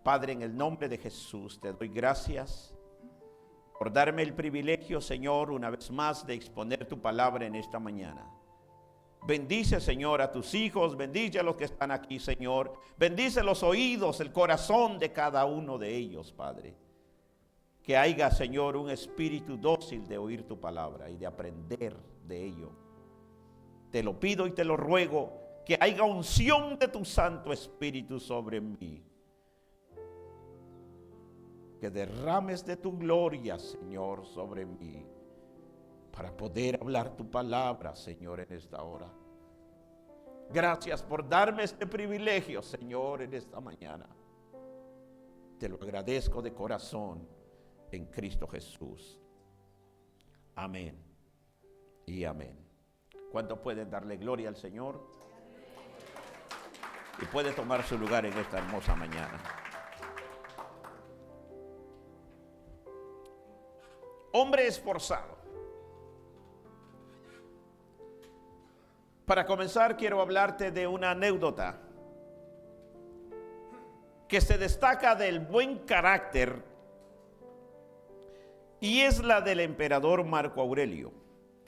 Padre, en el nombre de Jesús, te doy gracias por darme el privilegio, Señor, una vez más de exponer tu palabra en esta mañana. Bendice, Señor, a tus hijos, bendice a los que están aquí, Señor. Bendice los oídos, el corazón de cada uno de ellos, Padre. Que haya, Señor, un espíritu dócil de oír tu palabra y de aprender de ello. Te lo pido y te lo ruego, que haya unción de tu Santo Espíritu sobre mí. Que derrames de tu gloria, Señor, sobre mí, para poder hablar tu palabra, Señor, en esta hora. Gracias por darme este privilegio, Señor, en esta mañana. Te lo agradezco de corazón en Cristo Jesús. Amén y amén. ¿Cuántos pueden darle gloria al Señor? Y puede tomar su lugar en esta hermosa mañana. Hombre esforzado. Para comenzar, quiero hablarte de una anécdota que se destaca del buen carácter, y es la del emperador Marco Aurelio,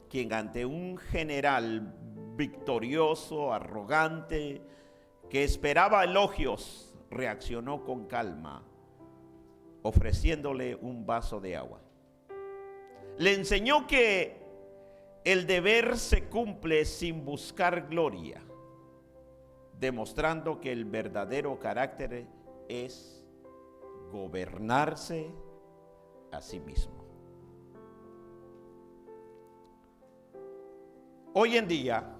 quien ante un general victorioso, arrogante, que esperaba elogios, reaccionó con calma, ofreciéndole un vaso de agua. Le enseñó que el deber se cumple sin buscar gloria, demostrando que el verdadero carácter es gobernarse a sí mismo. Hoy en día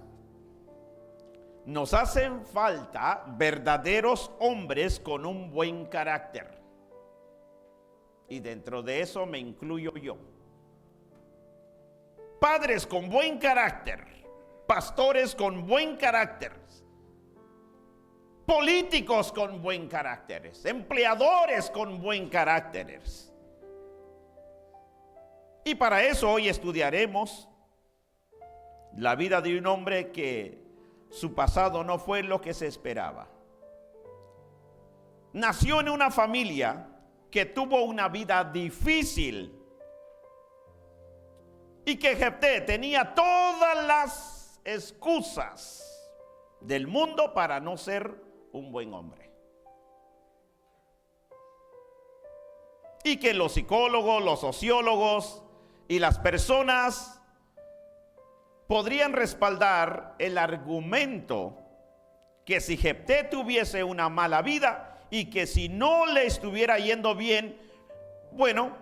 nos hacen falta verdaderos hombres con un buen carácter, y dentro de eso me incluyo yo. Padres con buen carácter, pastores con buen carácter, políticos con buen carácter, empleadores con buen carácter. Y para eso hoy estudiaremos la vida de un hombre que su pasado no fue lo que se esperaba. Nació en una familia que tuvo una vida difícil, y que Jefté tenía todas las excusas del mundo para no ser un buen hombre. Y que los psicólogos, los sociólogos y las personas podrían respaldar el argumento que si Jefté tuviese una mala vida y que si no le estuviera yendo bien, bueno,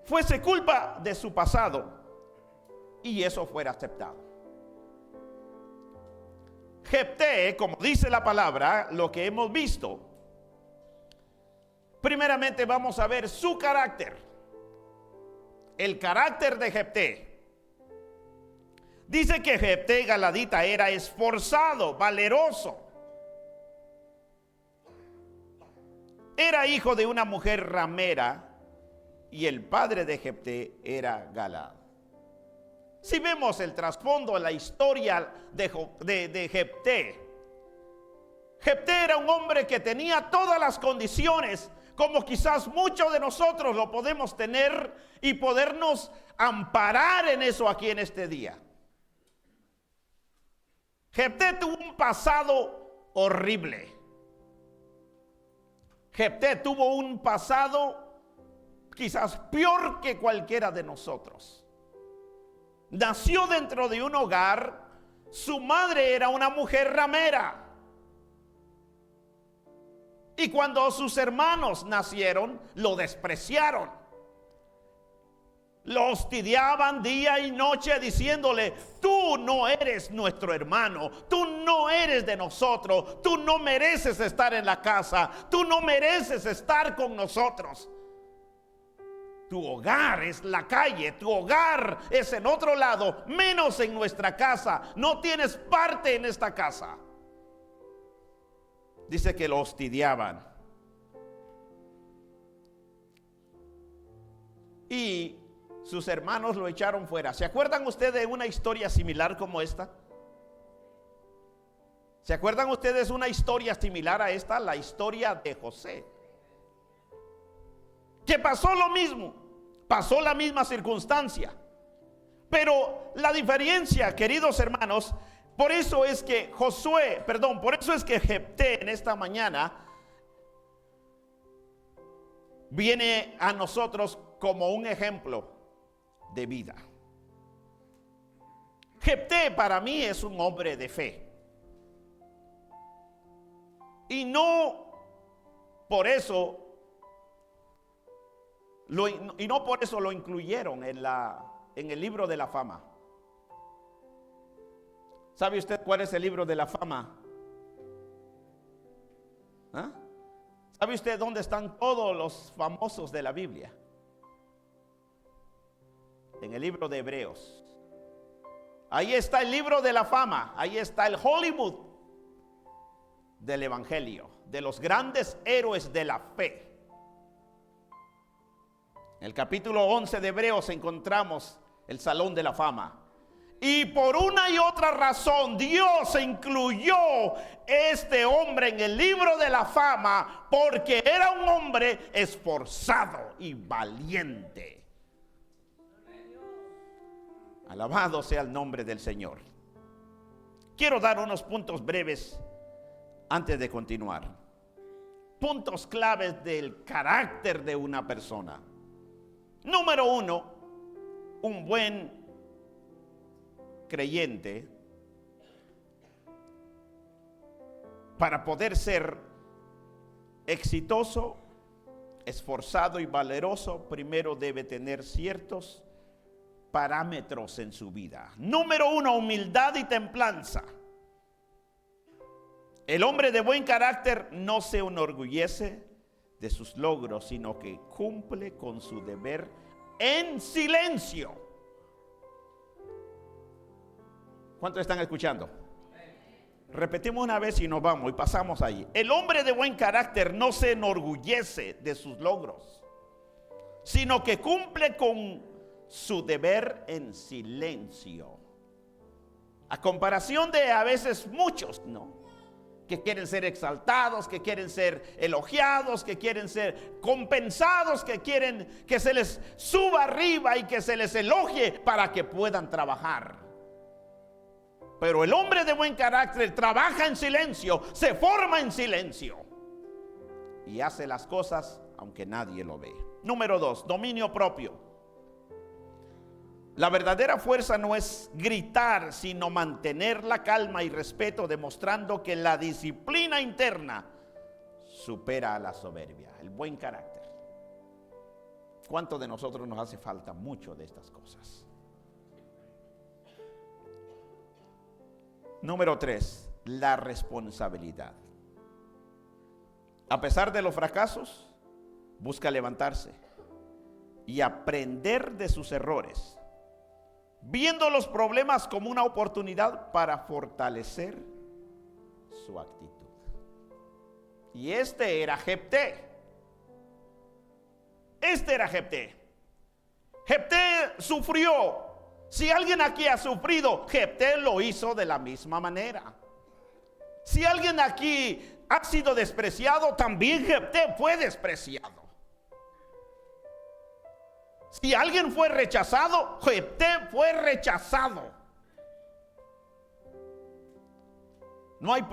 fuese culpa de su pasado y eso fuera aceptado. Jefté, como dice la palabra, lo que hemos visto, primeramente vamos a ver su carácter, el carácter de Jefté. Dice que Jefté Galadita era esforzado, valeroso. Era hijo de una mujer ramera, y el padre de Jefté era Galad. Si vemos el trasfondo, la historia de Jefté, Jefté era un hombre que tenía todas las condiciones, como quizás muchos de nosotros lo podemos tener, y podernos amparar en eso aquí en este día. Jefté tuvo un pasado horrible. Jefté tuvo un pasado quizás peor que cualquiera de nosotros. Nació dentro de un hogar, su madre era una mujer ramera. Y cuando sus hermanos nacieron, lo despreciaron. Lo hostigaban día y noche diciéndole: tú no eres nuestro hermano, tú no eres de nosotros, tú no mereces estar en la casa, tú no mereces estar con nosotros. Tu hogar es la calle, tu hogar es en otro lado, menos en nuestra casa. No tienes parte en esta casa. Dice que lo hostigaban. Y sus hermanos lo echaron fuera. ¿Se acuerdan ustedes de una historia similar como esta? ¿Se acuerdan ustedes una historia similar a esta? La historia de José. Que pasó lo mismo, pasó la misma circunstancia. Pero la diferencia, queridos hermanos, por eso es que por eso es que Jefté en esta mañana viene a nosotros como un ejemplo de vida. Jefté para mí es un hombre de fe. Y no por eso lo incluyeron en el libro de la fama. ¿Sabe usted cuál es el libro de la fama? ¿Ah? ¿Sabe usted dónde están todos los famosos de la Biblia? En el libro de Hebreos. Ahí está el libro de la fama. Ahí está el Hollywood del evangelio, de los grandes héroes de la fe. En el capítulo 11 de Hebreos encontramos el salón de la fama. Y por una y otra razón Dios incluyó este hombre en el libro de la fama, porque era un hombre esforzado y valiente. Alabado sea el nombre del Señor. Quiero dar unos puntos breves antes de continuar. Puntos claves del carácter de una persona. Número 1, un buen creyente, para poder ser exitoso, esforzado y valeroso, primero debe tener ciertos parámetros en su vida. Número 1, humildad y templanza. El hombre de buen carácter no se enorgullece de sus logros, sino que cumple con su deber en silencio. ¿Cuántos están escuchando? Repetimos una vez y nos vamos y pasamos allí. El hombre de buen carácter no se enorgullece de sus logros, sino que cumple con su deber en silencio. A comparación de a veces muchos, ¿no?, que quieren ser exaltados, que quieren ser elogiados, que quieren ser compensados, que quieren que se les suba arriba y que se les elogie para que puedan trabajar. Pero el hombre de buen carácter trabaja en silencio, se forma en silencio y hace las cosas aunque nadie lo ve. Número 2, dominio propio. La verdadera fuerza no es gritar, sino mantener la calma y respeto, demostrando que la disciplina interna supera a la soberbia. El buen carácter. ¿Cuánto de nosotros nos hace falta mucho de estas cosas? Número 3, la responsabilidad. A pesar de los fracasos, busca levantarse y aprender de sus errores, viendo los problemas como una oportunidad para fortalecer su actitud. Y este era Jefté. Jefté sufrió. Si alguien aquí ha sufrido, Jefté lo hizo de la misma manera. Si alguien aquí ha sido despreciado, también Jefté fue despreciado. Si alguien fue rechazado, Jefté fue rechazado. No hay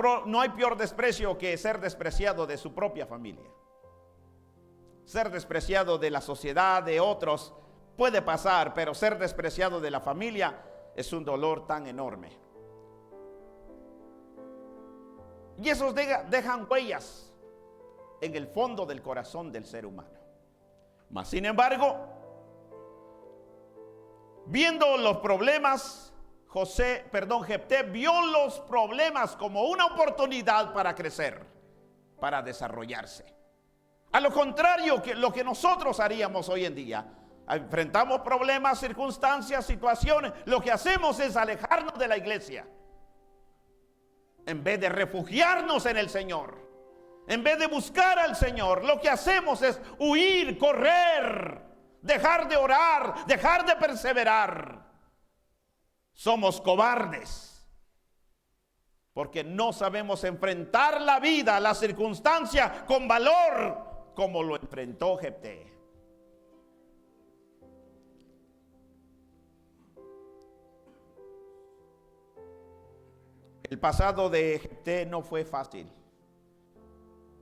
peor desprecio que ser despreciado de su propia familia. Ser despreciado de la sociedad, de otros, puede pasar, pero ser despreciado de la familia es un dolor tan enorme. Y esos dejan huellas en el fondo del corazón del ser humano. Mas sin embargo, viendo los problemas, Jefté vio los problemas como una oportunidad para crecer, para desarrollarse. A lo contrario que lo que nosotros haríamos hoy en día, enfrentamos problemas, circunstancias, situaciones, lo que hacemos es alejarnos de la iglesia. En vez de refugiarnos en el Señor, en vez de buscar al Señor, lo que hacemos es huir, correr, dejar de orar, dejar de perseverar. Somos cobardes. porque no sabemos enfrentar la vida, la circunstancia con valor como lo enfrentó Jefté. El pasado de Jefté no fue fácil.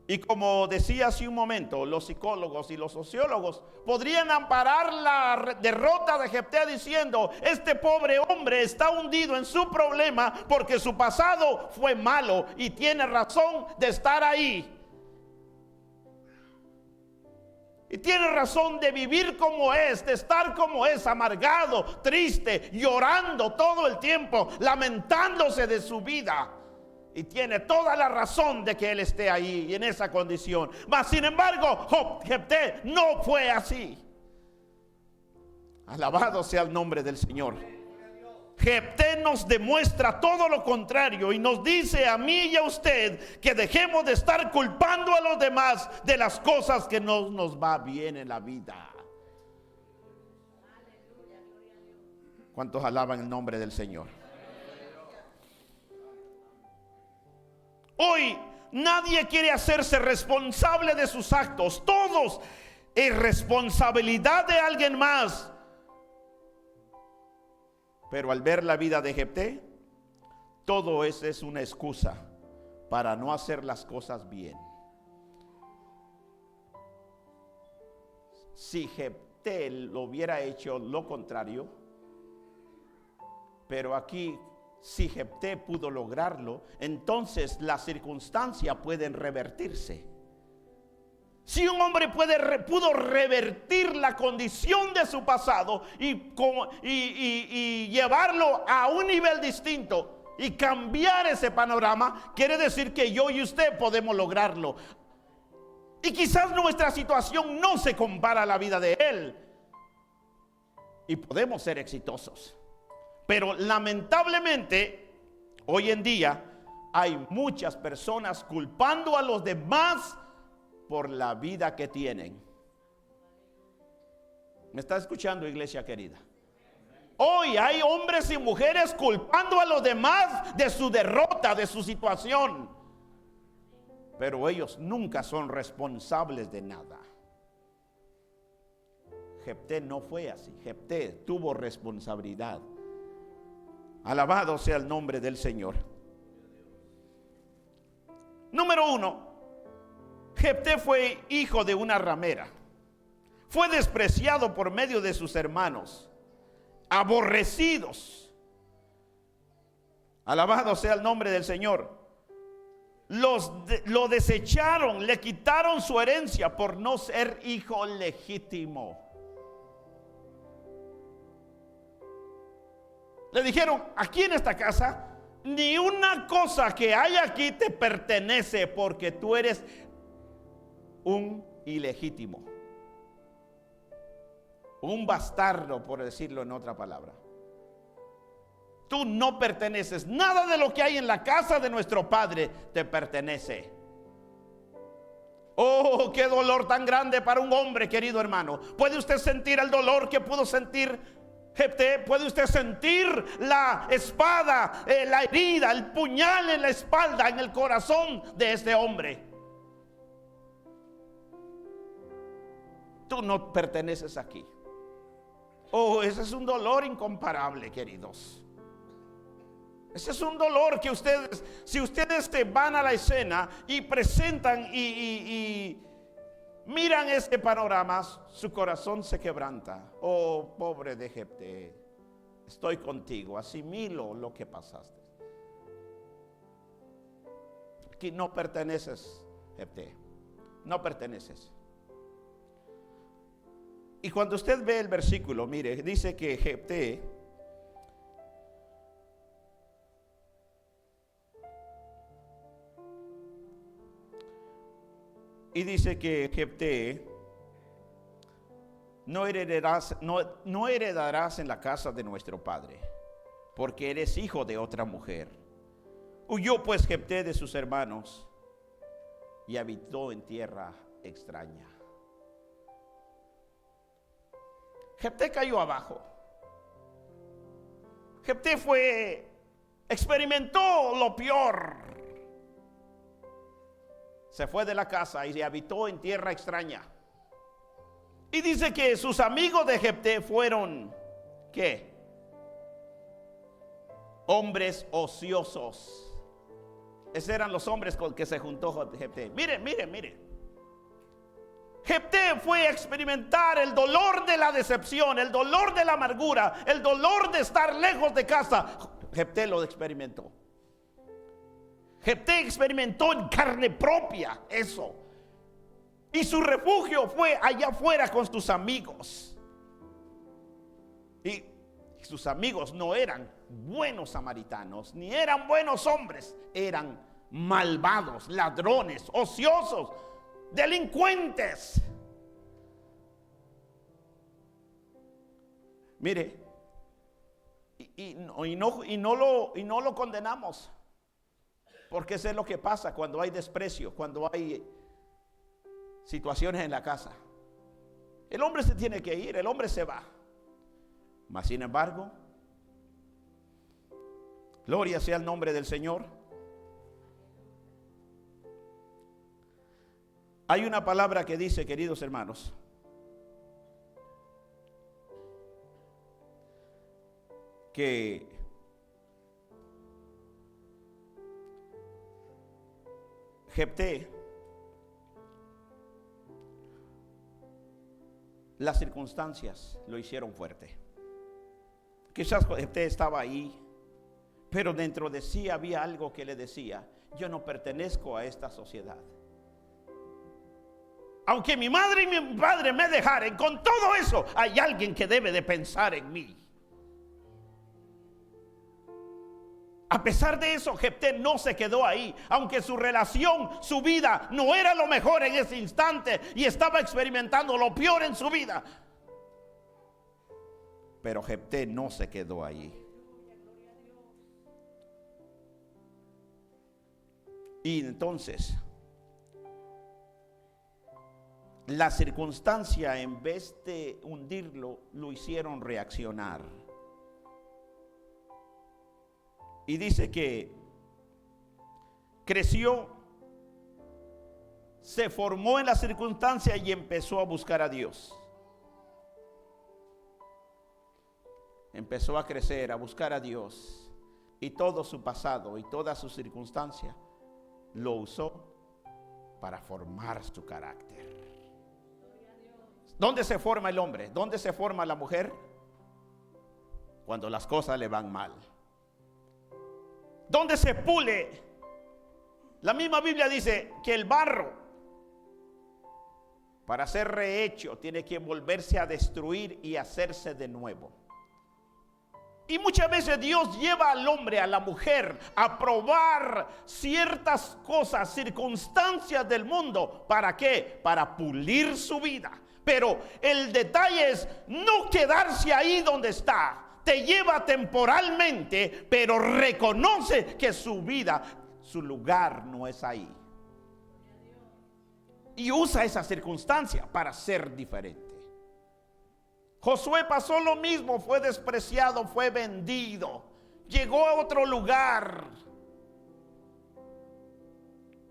Y como decía hace un momento, los psicólogos y los sociólogos podrían amparar la derrota de Jefté diciendo: este pobre hombre está hundido en su problema porque su pasado fue malo y tiene razón de estar ahí. Y tiene razón de vivir como es, de estar como es, amargado, triste, llorando todo el tiempo, lamentándose de su vida. Y tiene toda la razón de que él esté ahí y en esa condición. Mas sin embargo, Jefté no fue así. Alabado sea el nombre del Señor. Jefté nos demuestra todo lo contrario y nos dice a mí y a usted que dejemos de estar culpando a los demás de las cosas que no nos va bien en la vida. ¿Cuántos alaban el nombre del Señor? Hoy nadie quiere hacerse responsable de sus actos. Todos es responsabilidad de alguien más. Pero al ver la vida de Jefté, todo eso es una excusa para no hacer las cosas bien. Si Jefté lo hubiera hecho lo contrario, pero aquí si Jefté pudo lograrlo, entonces las circunstancias pueden revertirse. Si un hombre pudo revertir la condición de su pasado y llevarlo a un nivel distinto y cambiar ese panorama, quiere decir que yo y usted podemos lograrlo. Y quizás nuestra situación no se compara a la vida de él y podemos ser exitosos. Pero lamentablemente hoy en día hay muchas personas culpando a los demás por la vida que tienen. ¿Me está escuchando, iglesia querida? Hoy hay hombres y mujeres culpando a los demás de su derrota, de su situación, pero ellos nunca son responsables de nada. Jefté no fue así. Jefté tuvo responsabilidad. Alabado sea el nombre del Señor. Número 1. Jefté fue hijo de una ramera. Fue despreciado por medio de sus hermanos, aborrecidos. Alabado sea el nombre del Señor. Lo desecharon, le quitaron su herencia por no ser hijo legítimo. Le dijeron: aquí en esta casa, ni una cosa que hay aquí te pertenece porque tú eres un ilegítimo, un bastardo, por decirlo en otra palabra. Tú no perteneces. Nada de lo que hay en la casa de nuestro padre te pertenece. Oh, qué dolor tan grande para un hombre, querido hermano. ¿Puede usted sentir el dolor que pudo sentir Jefté? ¿Puede usted sentir la espada, la herida, el puñal en la espalda, en el corazón de este hombre? Tú no perteneces aquí. Oh, ese es un dolor incomparable, queridos. Ese es un dolor que ustedes, si ustedes van a la escena y presentan y miran este panorama, su corazón se quebranta. Oh, pobre de Jefté, estoy contigo, asimilo lo que pasaste. Aquí no perteneces, Jefté, no perteneces. Y cuando usted ve el versículo, mire, dice que Jefté no heredarás en la casa de nuestro padre, porque eres hijo de otra mujer. Huyó pues Jefté de sus hermanos y habitó en tierra extraña. Jefté cayó abajo. Jefté fue experimentó lo peor. Se fue de la casa y se habitó en tierra extraña. Y dice que sus amigos de Jefté fueron, ¿qué? Hombres ociosos. Esos eran los hombres con que se juntó Jefté. Mire. Jefté fue a experimentar el dolor de la decepción, el dolor de la amargura, el dolor de estar lejos de casa. Jefté lo experimentó. Jefté experimentó en carne propia eso. Y su refugio fue allá afuera con sus amigos. Y sus amigos no eran buenos samaritanos, ni eran buenos hombres. Eran malvados, ladrones, ociosos, delincuentes. Mire, y no lo condenamos, porque eso es lo que pasa cuando hay desprecio, cuando hay situaciones en la casa. El hombre se tiene que ir, el hombre se va. Mas sin embargo, gloria sea el nombre del Señor. Hay una palabra que dice, queridos hermanos, que Jefté, las circunstancias lo hicieron fuerte. Quizás Jefté estaba ahí, pero dentro de sí había algo que le decía: yo no pertenezco a esta sociedad. Aunque mi madre y mi padre me dejaren, con todo eso hay alguien que debe de pensar en mí. A pesar de eso, Jefté no se quedó ahí. Aunque su relación, su vida no era lo mejor en ese instante y estaba experimentando lo peor en su vida, pero Jefté no se quedó ahí. Y entonces, la circunstancia, en vez de hundirlo, lo hicieron reaccionar. Y dice que creció, se formó en la circunstancia y empezó a buscar a Dios. Empezó a crecer, a buscar a Dios. Y todo su pasado y toda su circunstancia lo usó para formar su carácter. ¿Dónde se forma el hombre? ¿Dónde se forma la mujer? Cuando las cosas le van mal. ¿Dónde se pule? La misma Biblia dice que el barro, para ser rehecho, tiene que volverse a destruir y hacerse de nuevo. Y muchas veces Dios lleva al hombre, a la mujer, a probar ciertas cosas, circunstancias del mundo. ¿Para qué? Para pulir su vida. Pero el detalle es no quedarse ahí donde está. Te lleva temporalmente, pero reconoce que su vida, su lugar no es ahí. Y usa esa circunstancia para ser diferente. Josué pasó lo mismo, fue despreciado, fue vendido, llegó a otro lugar,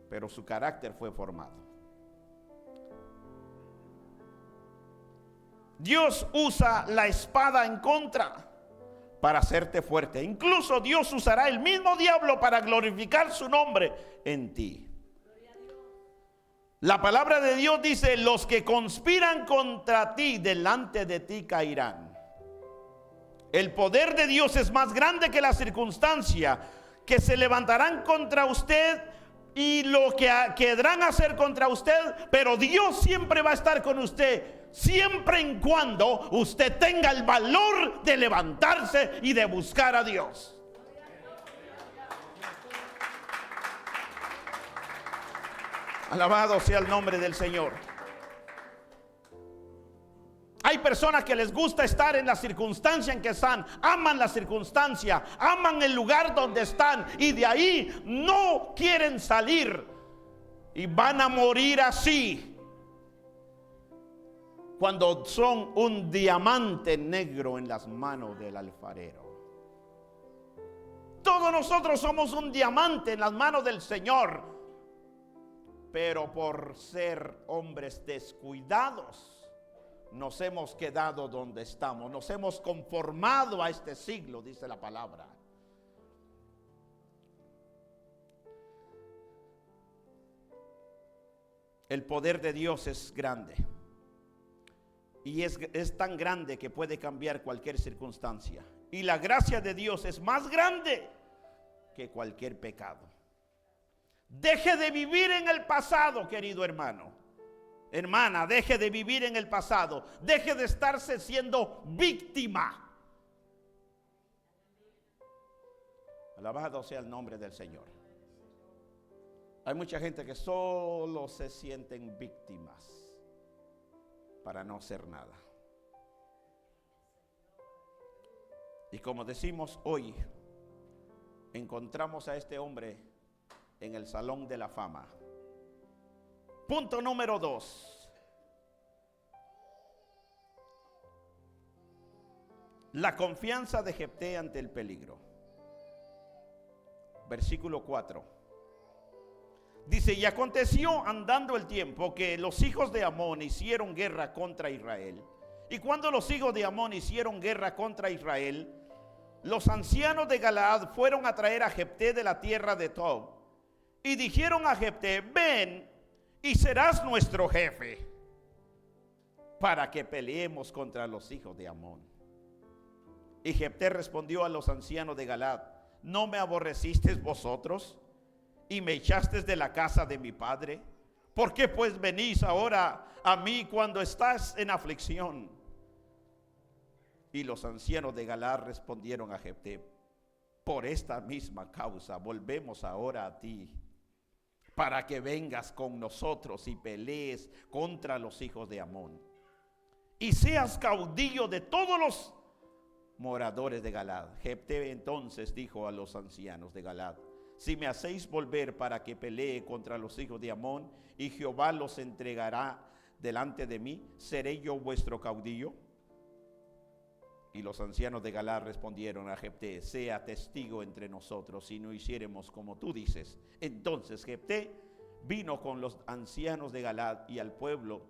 pero su carácter fue formado. Dios usa la espada en contra para hacerte fuerte. Incluso Dios usará el mismo diablo para glorificar su nombre en ti. La palabra de Dios dice: los que conspiran contra ti, delante de ti caerán. El poder de Dios es más grande que la circunstancia, que se levantarán contra usted y lo que querrán hacer contra usted, pero Dios siempre va a estar con usted, siempre y cuando usted tenga el valor de levantarse y de buscar a Dios. Alabado sea el nombre del Señor. Hay personas que les gusta estar en la circunstancia en que están, aman la circunstancia, aman el lugar donde están y de ahí no quieren salir y van a morir así cuando son un diamante negro en las manos del alfarero. Todos nosotros somos un diamante en las manos del Señor, pero por ser hombres descuidados, nos hemos quedado donde estamos, nos hemos conformado a este siglo, dice la palabra. El poder de Dios es grande, y es tan grande que puede cambiar cualquier circunstancia. Y la gracia de Dios es más grande que cualquier pecado. Deje de vivir en el pasado, querido hermano. Hermana, deje de vivir en el pasado. Deje de estarse siendo víctima. Alabado sea el nombre del Señor. Hay mucha gente que solo se sienten víctimas para no hacer nada. Y como decimos hoy, encontramos a este hombre en el Salón de la Fama. Punto número 2. La confianza de Jefté ante el peligro. Versículo 4. Dice: y aconteció andando el tiempo que los hijos de Amón hicieron guerra contra Israel. Y cuando los hijos de Amón hicieron guerra contra Israel, los ancianos de Galaad fueron a traer a Jefté de la tierra de Tob. Y dijeron a Jefté: ven y serás nuestro jefe, para que peleemos contra los hijos de Amón. Y Jefté respondió a los ancianos de Galaad: ¿no me aborrecisteis vosotros y me echasteis de la casa de mi padre? ¿Por qué pues venís ahora a mí cuando estás en aflicción? Y los ancianos de Galaad respondieron a Jefté: por esta misma causa volvemos ahora a ti, para que vengas con nosotros y pelees contra los hijos de Amón, y seas caudillo de todos los moradores de Galaad. Jefté entonces dijo a los ancianos de Galaad: si me hacéis volver para que pelee contra los hijos de Amón, y Jehová los entregará delante de mí, ¿seré yo vuestro caudillo? Y los ancianos de Galaad respondieron a Jefté: sea testigo entre nosotros si no hiciéremos como tú dices. Entonces Jefté vino con los ancianos de Galaad y al pueblo,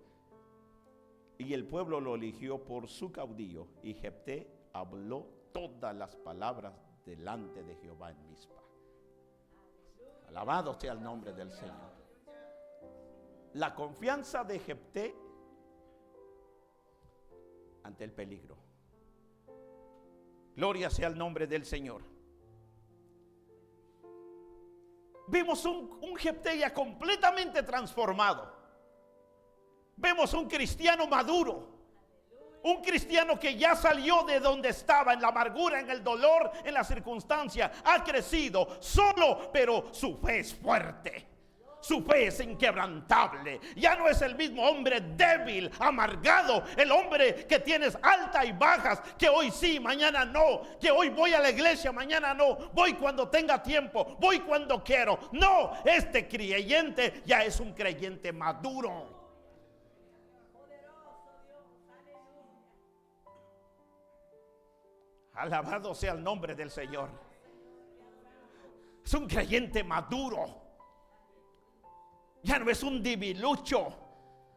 y el pueblo lo eligió por su caudillo. Y Jefté habló todas las palabras delante de Jehová en Mizpa. Alabado sea el nombre del Señor. La confianza de Jefté ante el peligro. Gloria sea el nombre del Señor. Vimos un Jefté ya completamente transformado. Vemos un cristiano maduro. Un cristiano que ya salió de donde estaba, en la amargura, en el dolor, en la circunstancia. Ha crecido solo, pero su fe es fuerte. Su fe es inquebrantable. Ya no es el mismo hombre débil, amargado. El hombre que tienes altas y bajas, que hoy sí, mañana no. Que hoy voy a la iglesia, mañana no. Voy cuando tenga tiempo, voy cuando quiero. No, este creyente ya es un creyente maduro. Alabado sea el nombre del Señor. Es un creyente maduro. Ya no es un debilucho,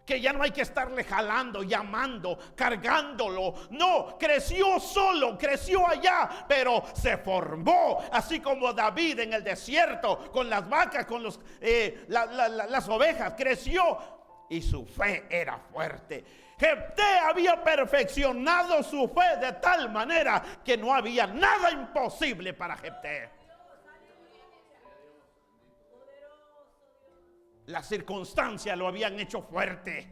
que ya no hay que estarle jalando, llamando, cargándolo. No, creció solo, creció allá, pero se formó, así como David en el desierto, con las vacas, con las ovejas, creció y su fe era fuerte. Jefté había perfeccionado su fe de tal manera que no había nada imposible para Jefté. Las circunstancias lo habían hecho fuerte.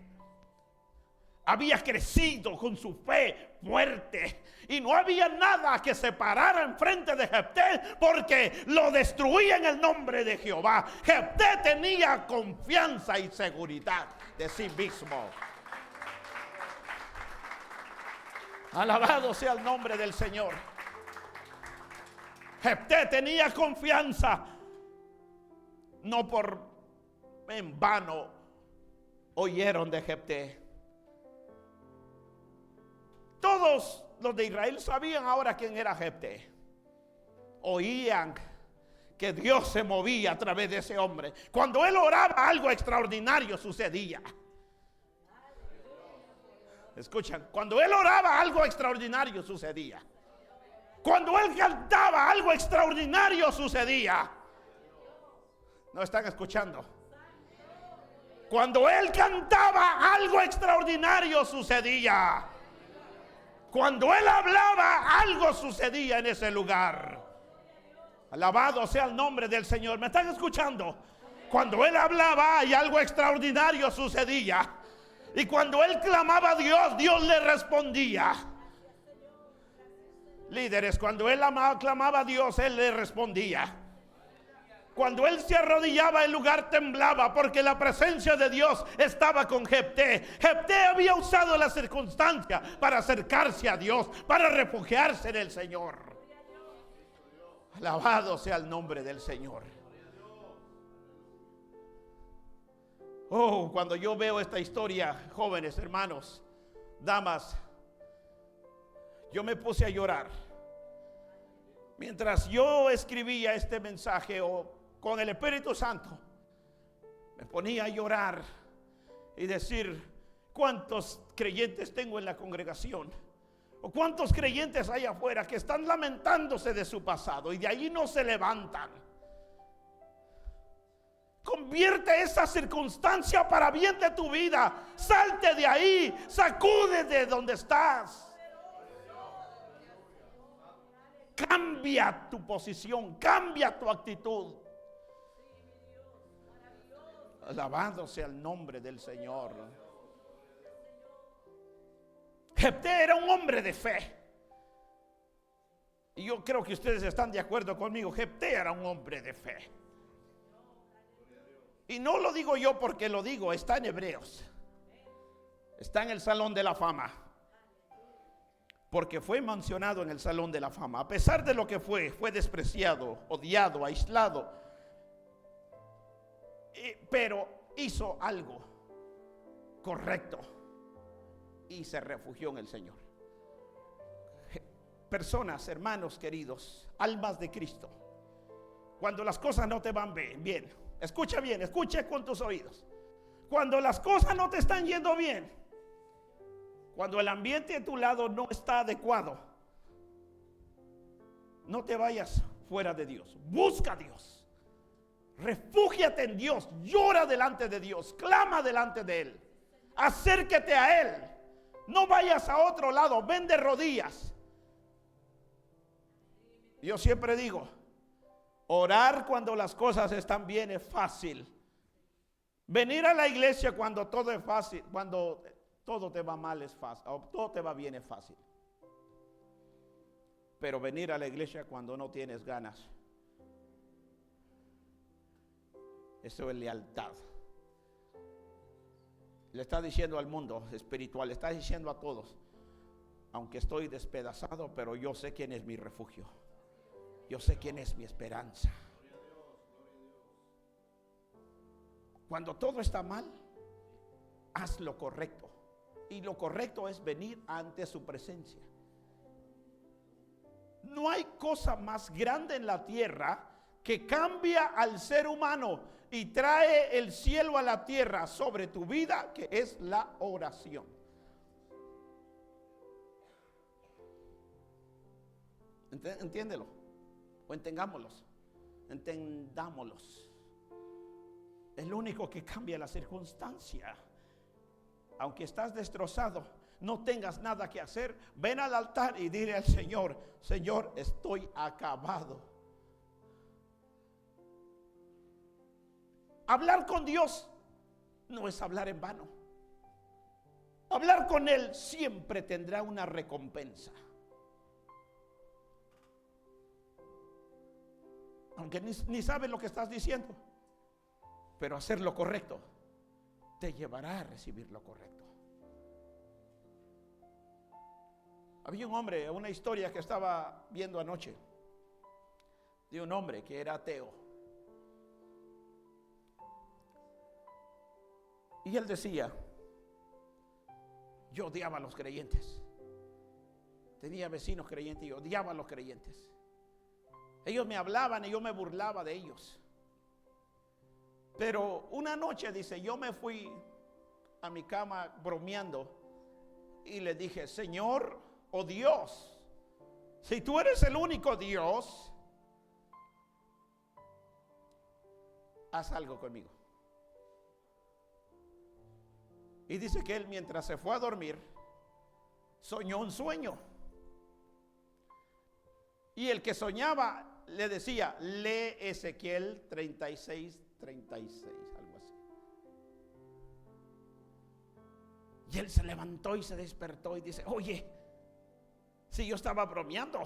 Había crecido con su fe fuerte. Y no había nada que se parara enfrente de Jefté, porque lo destruía en el nombre de Jehová. Jefté tenía confianza y seguridad de sí mismo. Alabado sea el nombre del Señor. Jefté tenía confianza. No por en vano oyeron de Jefté. Todos los de Israel sabían ahora quién era Jefté. oían que Dios se movía a través de ese hombre. Cuando él oraba, algo extraordinario sucedía. Escuchan, cuando él oraba, algo extraordinario sucedía. Cuando él cantaba, algo extraordinario sucedía. ¿No están escuchando? Cuando él cantaba, algo extraordinario sucedía. Cuando él hablaba, algo sucedía en ese lugar. Alabado sea el nombre del Señor. ¿Me están escuchando? Cuando él hablaba y algo extraordinario sucedía. Y cuando él clamaba a Dios, Dios le respondía. Líderes, cuando él clamaba a Dios, él le respondía. Cuando él se arrodillaba, el lugar temblaba porque la presencia de Dios estaba con Jefté. Jefté había usado la circunstancia para acercarse a Dios, para refugiarse en el Señor. Alabado sea el nombre del Señor. Oh, cuando yo veo esta historia, jóvenes, hermanos, damas, yo me puse a llorar. Mientras yo escribía este mensaje con el Espíritu Santo, me ponía a llorar y decir: ¿cuántos creyentes tengo en la congregación? ¿O cuántos creyentes hay afuera que están lamentándose de su pasado y de allí no se levantan? Convierte esa circunstancia para bien de tu vida. Salte de ahí, sacude de donde estás. Cambia tu posición, cambia tu actitud. Alabado sea el nombre del Señor. Jefté era un hombre de fe. Y yo creo que ustedes están de acuerdo conmigo. Jefté era un hombre de fe. Y no lo digo yo porque lo digo, está en Hebreos. Está en el Salón de la Fama. Porque fue mencionado en el Salón de la Fama. A pesar de lo que fue despreciado, odiado, aislado. Pero hizo algo correcto y se refugió en el Señor. Personas, hermanos queridos, almas de Cristo, cuando las cosas no te van bien, escucha bien, escucha con tus oídos. Cuando las cosas no te están yendo bien, cuando el ambiente a tu lado no está adecuado, no te vayas fuera de Dios. Busca a Dios. Refúgiate en Dios. Llora delante de Dios. Clama delante de Él. Acérquete a Él. No vayas a otro lado. Ven de rodillas. Yo siempre digo, orar cuando las cosas están bien es fácil. Venir a la iglesia cuando todo es fácil, cuando todo te va mal es fácil, o todo te va bien es fácil. Pero venir a la iglesia cuando no tienes ganas, eso es lealtad. Le está diciendo al mundo espiritual, le está diciendo a todos: aunque estoy despedazado, pero yo sé quién es mi refugio. Yo sé quién es mi esperanza. Cuando todo está mal, haz lo correcto. Y lo correcto es venir ante su presencia. No hay cosa más grande en la tierra que cambia al ser humano y trae el cielo a la tierra sobre tu vida, que es la oración. Entiéndelo o entendámoslos. Es lo único que cambia la circunstancia. Aunque estás destrozado, no tengas nada que hacer, ven al altar y dile al Señor: Señor, estoy acabado. Hablar con Dios no es hablar en vano. Hablar con Él siempre tendrá una recompensa. Aunque ni sabes lo que estás diciendo, pero hacer lo correcto te llevará a recibir lo correcto. Había un hombre, una historia que estaba viendo anoche, de un hombre que era ateo. Y él decía: yo odiaba a los creyentes. Tenía vecinos creyentes y odiaba a los creyentes. Ellos me hablaban y yo me burlaba de ellos. Pero una noche, dice, yo me fui a mi cama bromeando y le dije: Señor, oh Dios, si tú eres el único Dios, haz algo conmigo. Y dice que él, mientras se fue a dormir, soñó un sueño. Y el que soñaba le decía: lee Ezequiel 36, algo así. Y él se levantó y se despertó y dice: oye, si yo estaba bromeando,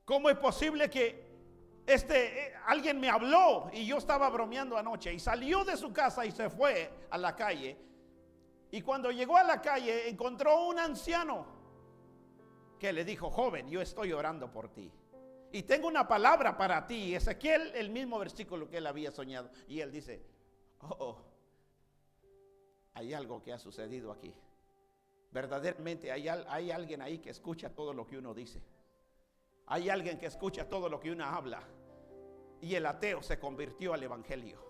¿cómo es posible que alguien me habló y yo estaba bromeando anoche? Y salió de su casa y se fue a la calle. Y cuando llegó a la calle encontró un anciano que le dijo: joven, yo estoy orando por ti y tengo una palabra para ti. Ezequiel, el mismo versículo que él había soñado. Y él dice: hay algo que ha sucedido aquí. Verdaderamente hay alguien ahí que escucha todo lo que uno dice. Hay alguien que escucha todo lo que uno habla. Y el ateo se convirtió al evangelio.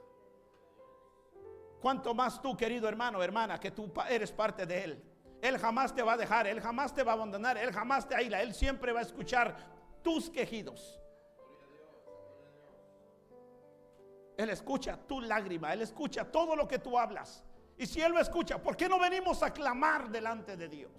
¿Cuánto más tú, querido hermano, hermana, que tú eres parte de él? Él jamás te va a dejar, él jamás te va a abandonar, él jamás te aísla, él siempre va a escuchar tus quejidos. Él escucha tu lágrima, él escucha todo lo que tú hablas. Y si él lo escucha, ¿por qué no venimos a clamar delante de Dios?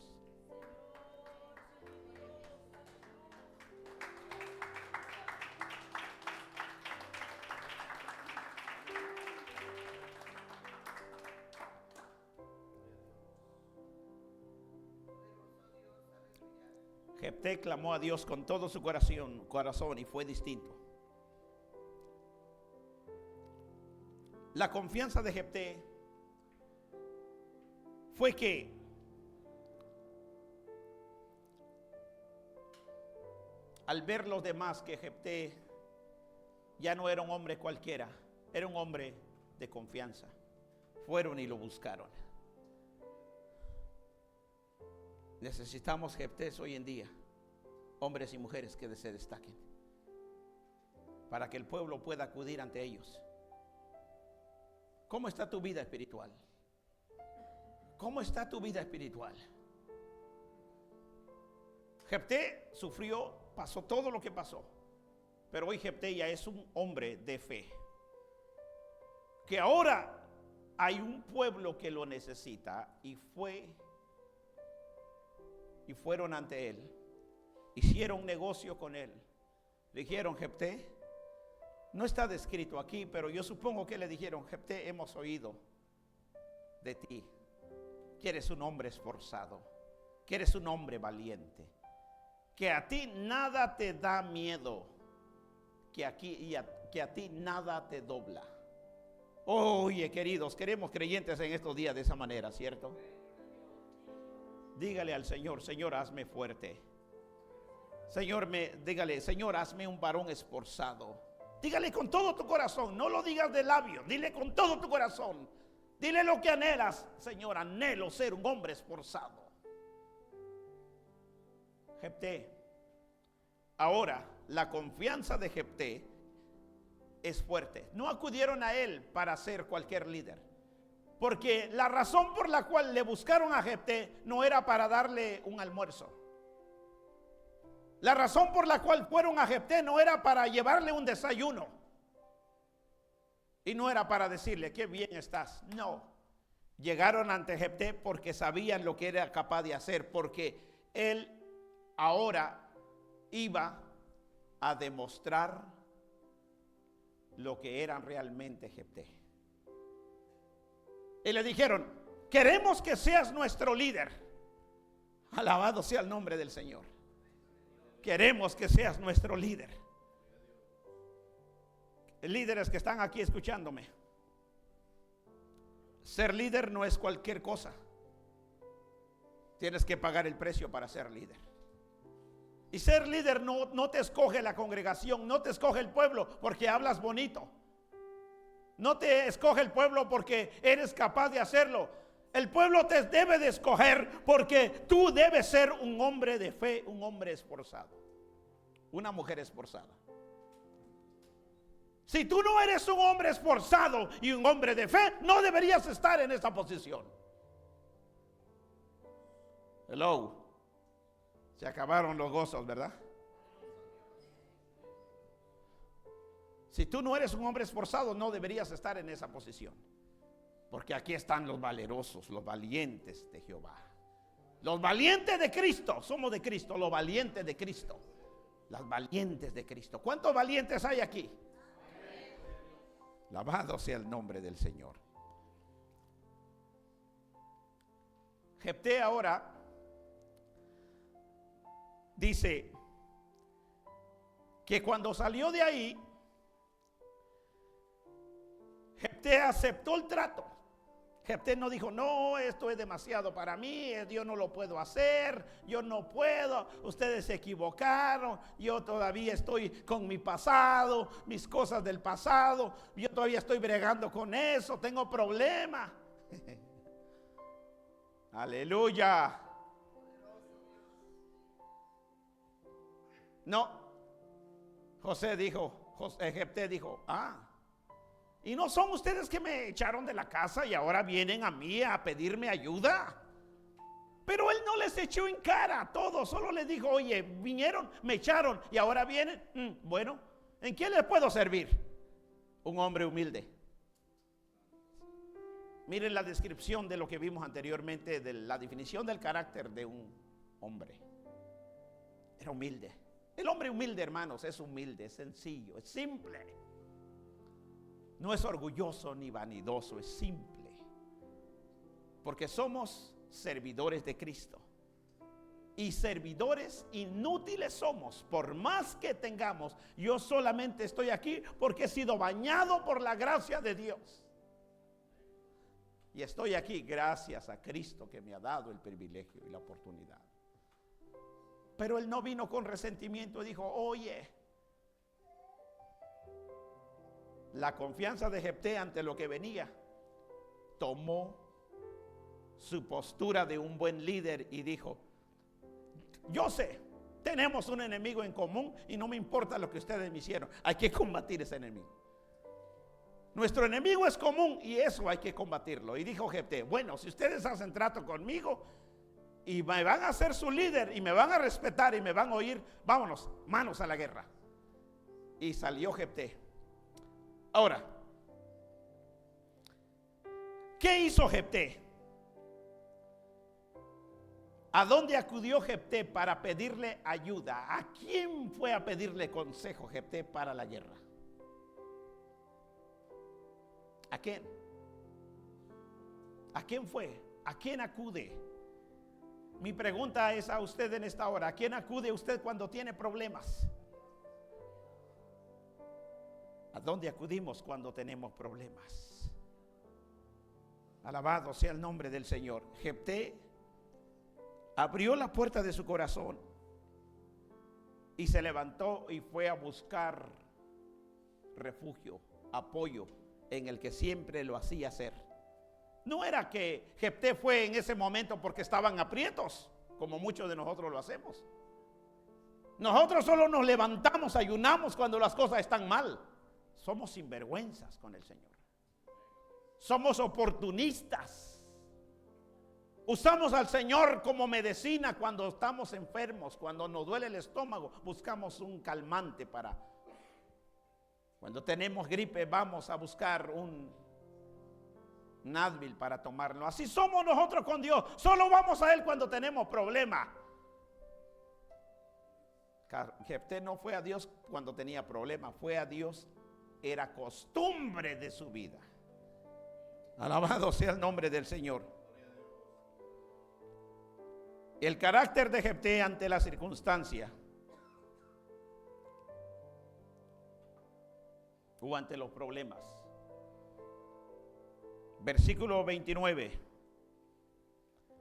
Jefté clamó a Dios con todo su corazón y fue distinto. La confianza de Jefté fue que al ver los demás que Jefté ya no era un hombre cualquiera, era un hombre de confianza, fueron y lo buscaron. Necesitamos Jeftés hoy en día, hombres y mujeres que se destaquen, para que el pueblo pueda acudir ante ellos. ¿Cómo está tu vida espiritual? ¿Cómo está tu vida espiritual? Jefté sufrió, pasó todo lo que pasó, pero hoy Jefté ya es un hombre de fe, que ahora hay un pueblo que lo necesita, y fueron ante él, hicieron negocio con él. Le dijeron: Jefté, no está descrito aquí, pero yo supongo que le dijeron: Jefté, hemos oído de ti, que eres un hombre esforzado, que eres un hombre valiente, que a ti nada te da miedo, que a ti nada te dobla. Oye, queridos, queremos creyentes en estos días de esa manera, ¿cierto? Dígale al Señor: Señor, hazme fuerte. Dígale: Señor, hazme un varón esforzado. Dígale con todo tu corazón, no lo digas de labio, dile con todo tu corazón. Dile lo que anhelas: Señor, anhelo ser un hombre esforzado. Jefté, ahora la confianza de Jefté es fuerte. No acudieron a él para ser cualquier líder, porque la razón por la cual le buscaron a Jefté no era para darle un almuerzo. La razón por la cual fueron a Jefté no era para llevarle un desayuno. Y no era para decirle: qué bien estás. No, llegaron ante Jefté porque sabían lo que era capaz de hacer, porque él ahora iba a demostrar lo que eran realmente Jefté. Y le dijeron: queremos que seas nuestro líder. Alabado sea el nombre del Señor. Queremos que seas nuestro líder. Líderes que están aquí escuchándome, ser líder no es cualquier cosa. Tienes que pagar el precio para ser líder. Y ser líder no te escoge la congregación, no te escoge el pueblo porque hablas bonito. No te escoge el pueblo porque eres capaz de hacerlo. El pueblo te debe de escoger porque tú debes ser un hombre de fe, un hombre esforzado. una mujer esforzada. Si tú no eres un hombre esforzado y un hombre de fe, no deberías estar en esa posición. Hello. Se acabaron los gozos, ¿verdad? Si tú no eres un hombre esforzado, no deberías estar en esa posición. Porque aquí están los valerosos, los valientes de Jehová. Los valientes de Cristo, somos de Cristo, los valientes de Cristo. Las valientes de Cristo. ¿Cuántos valientes hay aquí? Alabado sea el nombre del Señor. Jefté ahora dice que cuando salió de ahí, Jefté aceptó el trato. Jefté no dijo, no, esto es demasiado para mí, yo no lo puedo hacer, yo no puedo, ustedes se equivocaron, yo todavía estoy con mi pasado, mis cosas del pasado, yo todavía estoy bregando con eso, tengo problemas. Aleluya. No, Jefté dijo, ¿y no son ustedes que me echaron de la casa y ahora vienen a mí a pedirme ayuda? Pero él no les echó en cara a todos, solo les dijo, oye, vinieron, me echaron y ahora vienen. Bueno, ¿en qué les puedo servir? Un hombre humilde. Miren la descripción de lo que vimos anteriormente, de la definición del carácter de un hombre. Era humilde. El hombre humilde, hermanos, es humilde, es sencillo, es simple. No es orgulloso ni vanidoso, es simple. Porque somos servidores de Cristo. Y servidores inútiles somos, por más que tengamos. Yo solamente estoy aquí porque he sido bañado por la gracia de Dios. Y estoy aquí gracias a Cristo que me ha dado el privilegio y la oportunidad. Pero él no vino con resentimiento y dijo, oye, la confianza de Jefté ante lo que venía, tomó su postura de un buen líder y dijo, yo sé, tenemos un enemigo en común y no me importa lo que ustedes me hicieron, hay que combatir ese enemigo. Nuestro enemigo es común y eso hay que combatirlo. Y dijo Jefté, bueno, si ustedes hacen trato conmigo y me van a ser su líder y me van a respetar y me van a oír, vámonos, manos a la guerra. Y salió Jefté. Ahora, ¿qué hizo Jefté? ¿A dónde acudió Jefté para pedirle ayuda? ¿A quién fue a pedirle consejo Jefté para la guerra? ¿A quién? ¿A quién fue? ¿A quién acude? Mi pregunta es a usted en esta hora. ¿A quién acude usted cuando tiene problemas? ¿A dónde acudimos cuando tenemos problemas? Alabado sea el nombre del Señor. Jefté abrió la puerta de su corazón y se levantó y fue a buscar refugio, apoyo en el que siempre lo hacía hacer. No era que Jefté fue en ese momento porque estaban aprietos, como muchos de nosotros lo hacemos. Nosotros solo nos levantamos, ayunamos cuando las cosas están mal. Somos sinvergüenzas con el Señor. Somos oportunistas. Usamos al Señor como medicina cuando estamos enfermos, cuando nos duele el estómago, buscamos un calmante para. Cuando tenemos gripe vamos a buscar un Advil para tomarlo. Así somos nosotros con Dios. Solo vamos a Él cuando tenemos problemas. Jefté no fue a Dios cuando tenía problemas, fue a Dios, era costumbre de su vida. Alabado sea el nombre del Señor. El carácter de Jefté ante la circunstancia o ante los problemas. Versículo 29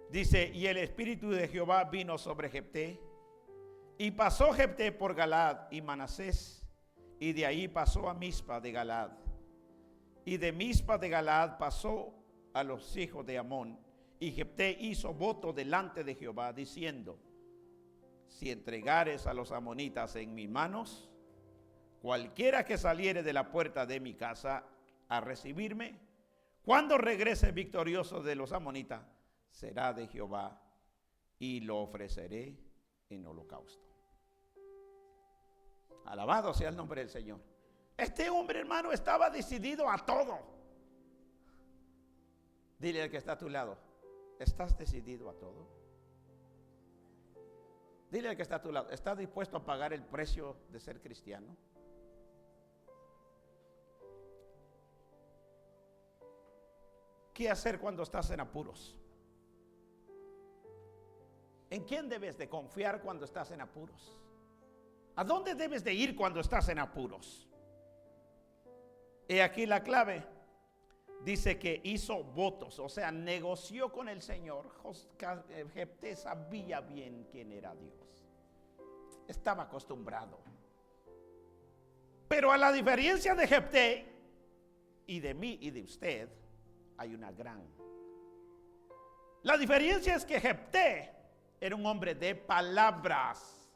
dice: y el Espíritu de Jehová vino sobre Jefté, y pasó Jefté por Galaad y Manasés, y de ahí pasó a Mizpa de Galaad, y de Mizpa de Galaad pasó a los hijos de Amón. Y Jefté hizo voto delante de Jehová diciendo: si entregares a los amonitas en mis manos, cualquiera que saliere de la puerta de mi casa a recibirme, cuando regrese victorioso de los amonitas, será de Jehová, y lo ofreceré en holocausto. Alabado sea el nombre del Señor. Este hombre, hermano, estaba decidido a todo. Dile al que está a tu lado, ¿estás decidido a todo? Dile al que está a tu lado, ¿estás dispuesto a pagar el precio de ser cristiano? ¿Qué hacer cuando estás en apuros? ¿En quién debes de confiar cuando estás en apuros? ¿A dónde debes de ir cuando estás en apuros? He aquí la clave. Dice que hizo votos, o sea, negoció con el Señor. Jefté sabía bien quién era Dios. Estaba acostumbrado. Pero a la diferencia de Jefté y de mí y de usted, hay una gran. La diferencia es que Jefté era un hombre de palabras.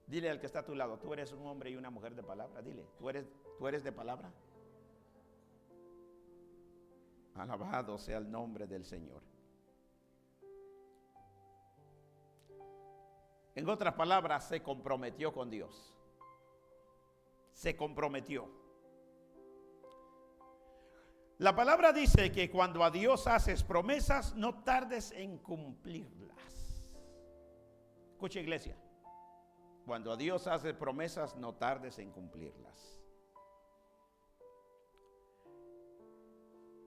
Dile al que está a tu lado, tú eres un hombre y una mujer de palabra. Dile, tú eres de palabra. Alabado sea el nombre del Señor. En otras palabras, se comprometió con Dios. Se comprometió. La palabra dice que cuando a Dios haces promesas, no tardes en cumplirlas. Escucha, iglesia. Cuando a Dios haces promesas, no tardes en cumplirlas.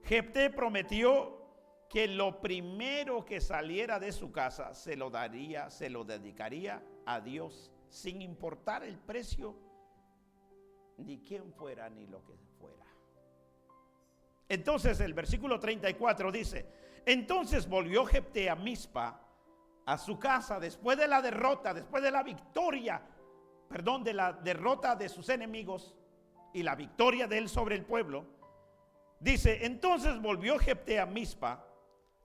Jefté prometió que lo primero que saliera de su casa se lo daría, se lo dedicaría a Dios, sin importar el precio, ni quién fuera, ni lo que fuera. Entonces el versículo 34 dice: entonces volvió Jefté a Mizpa, a su casa, después de la derrota, después de la victoria, de la derrota de sus enemigos y la victoria de él sobre el pueblo. Dice, entonces volvió Jefté a Mizpa,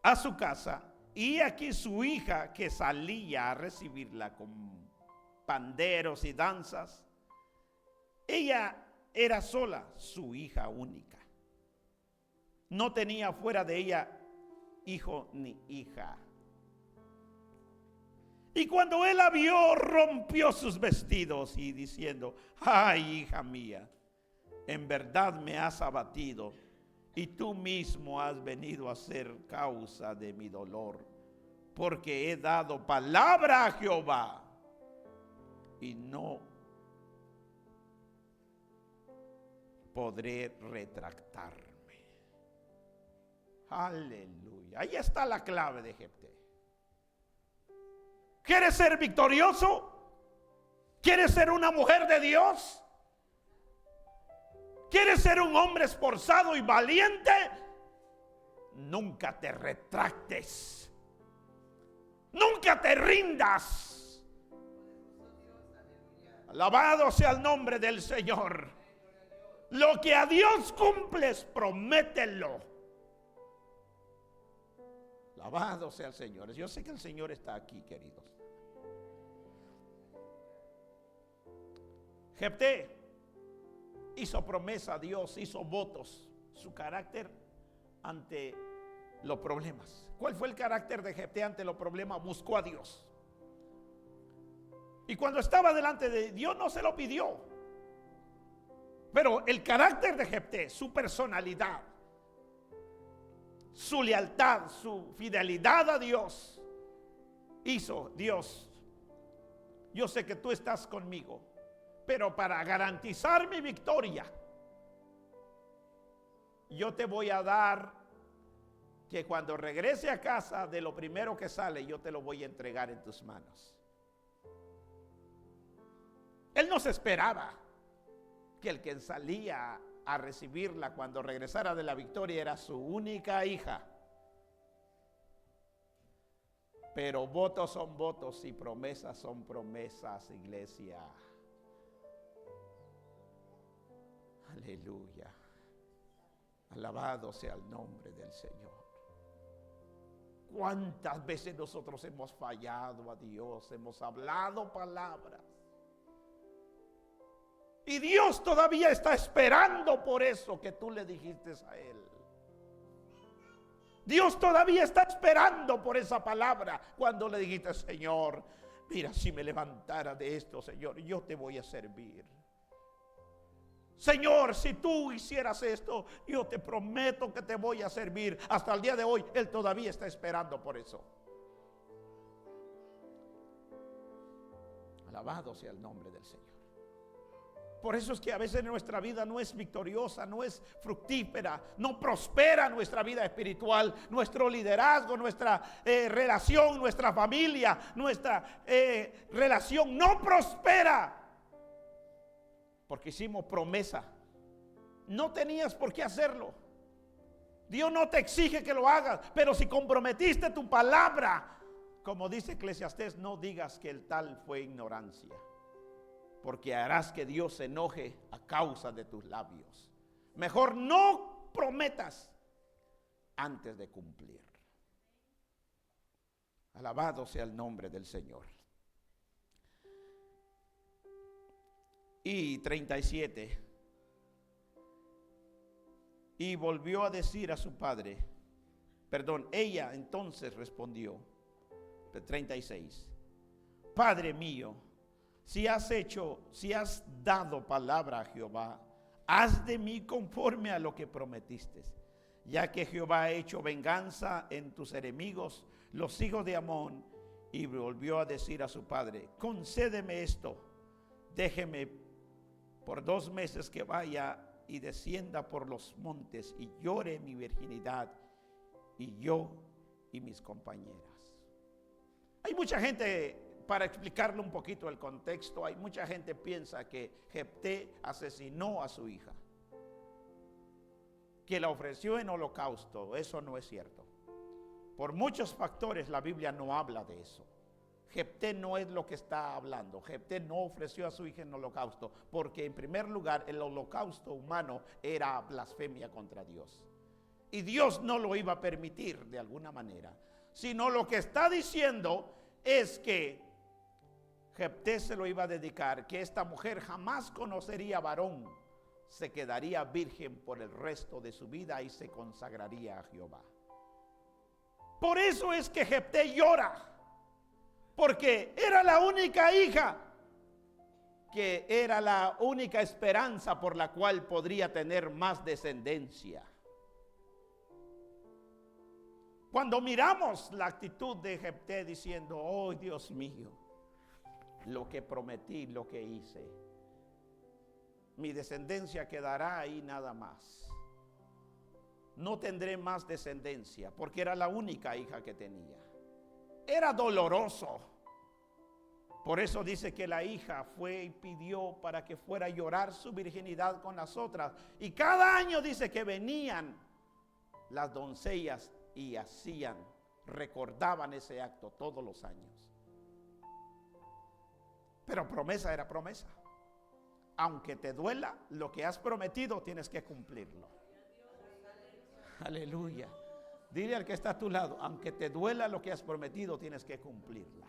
a su casa, y aquí su hija que salía a recibirla con panderos y danzas. Ella era sola, su hija única. No tenía fuera de ella hijo ni hija. Y cuando él la vio, rompió sus vestidos y diciendo: ay, hija mía, en verdad me has abatido, y tú mismo has venido a ser causa de mi dolor, porque he dado palabra a Jehová y no podré retractarme. Aleluya. Ahí está la clave de Jefté. ¿Quieres ser victorioso? ¿Quieres ser una mujer de Dios? ¿Quieres ser un hombre esforzado y valiente? Nunca te retractes. Nunca te rindas. Alabado sea el nombre del Señor. Lo que a Dios cumples, promételo. Alabado sea el Señor. Yo sé que el Señor está aquí, queridos. Jefté hizo promesa a Dios, hizo votos, su carácter ante los problemas. ¿Cuál fue el carácter de Jefté ante los problemas? Buscó a Dios. Y cuando estaba delante de Dios no se lo pidió. Pero el carácter de Jefté, su personalidad, su lealtad, su fidelidad a Dios, hizo: Dios, yo sé que tú estás conmigo, pero para garantizar mi victoria, yo te voy a dar que cuando regrese a casa, de lo primero que sale, yo te lo voy a entregar en tus manos. Él no se esperaba que el que salía a recibirla cuando regresara de la victoria era su única hija. Pero votos son votos y promesas son promesas, iglesia. Aleluya. Alabado sea el nombre del Señor. ¿Cuántas veces nosotros hemos fallado a Dios? Hemos hablado palabras. Y Dios todavía está esperando por eso que tú le dijiste a Él. Dios todavía está esperando por esa palabra cuando le dijiste: Señor, mira, si me levantara de esto, Señor, yo te voy a servir. Señor, si tú hicieras esto, yo te prometo que te voy a servir. Hasta el día de hoy, Él todavía está esperando por eso. Alabado sea el nombre del Señor. Por eso es que a veces nuestra vida no es victoriosa, no es fructífera, no prospera nuestra vida espiritual, nuestro liderazgo, nuestra relación, nuestra familia, nuestra relación no prospera. Porque hicimos promesa. No tenías por qué hacerlo. Dios no te exige que lo hagas, pero si comprometiste tu palabra, como dice Eclesiastés, no digas que el tal fue ignorancia, porque harás que Dios se enoje a causa de tus labios. Mejor no prometas antes de cumplir. Alabado sea el nombre del Señor. Y 37. Y volvió a decir a su padre, ella entonces respondió, 36. Padre mío, si has dado palabra a Jehová, haz de mí conforme a lo que prometiste, ya que Jehová ha hecho venganza en tus enemigos, los hijos de Amón. Y volvió a decir a su padre: concédeme esto, déjeme por 2 meses que vaya y descienda por los montes y llore mi virginidad, y yo y mis compañeras. Hay mucha gente, para explicarle un poquito el contexto, hay mucha gente que piensa que Jefté asesinó a su hija, que la ofreció en holocausto. Eso no es cierto. Por muchos factores la Biblia no habla de eso. Jefté no es lo que está hablando. Jefté no ofreció a su hija en holocausto, porque en primer lugar el holocausto humano era blasfemia contra Dios, y Dios no lo iba a permitir de alguna manera. Sino lo que está diciendo es que Jefté se lo iba a dedicar, que esta mujer jamás conocería varón, se quedaría virgen por el resto de su vida y se consagraría a Jehová. Por eso es que Jefté llora, porque era la única hija, que era la única esperanza por la cual podría tener más descendencia. Cuando miramos la actitud de Jefté diciendo: oh Dios mío, lo que prometí, lo que hice, mi descendencia quedará ahí nada más, no tendré más descendencia, porque era la única hija que tenía. Era doloroso. Por eso dice que la hija fue y pidió para que fuera a llorar su virginidad con las otras, y cada año dice que venían las doncellas y recordaban ese acto todos los años. Pero promesa era promesa. Aunque te duela, lo que has prometido tienes que cumplirlo. Aleluya. Dile al que está a tu lado: aunque te duela lo que has prometido, tienes que cumplirla.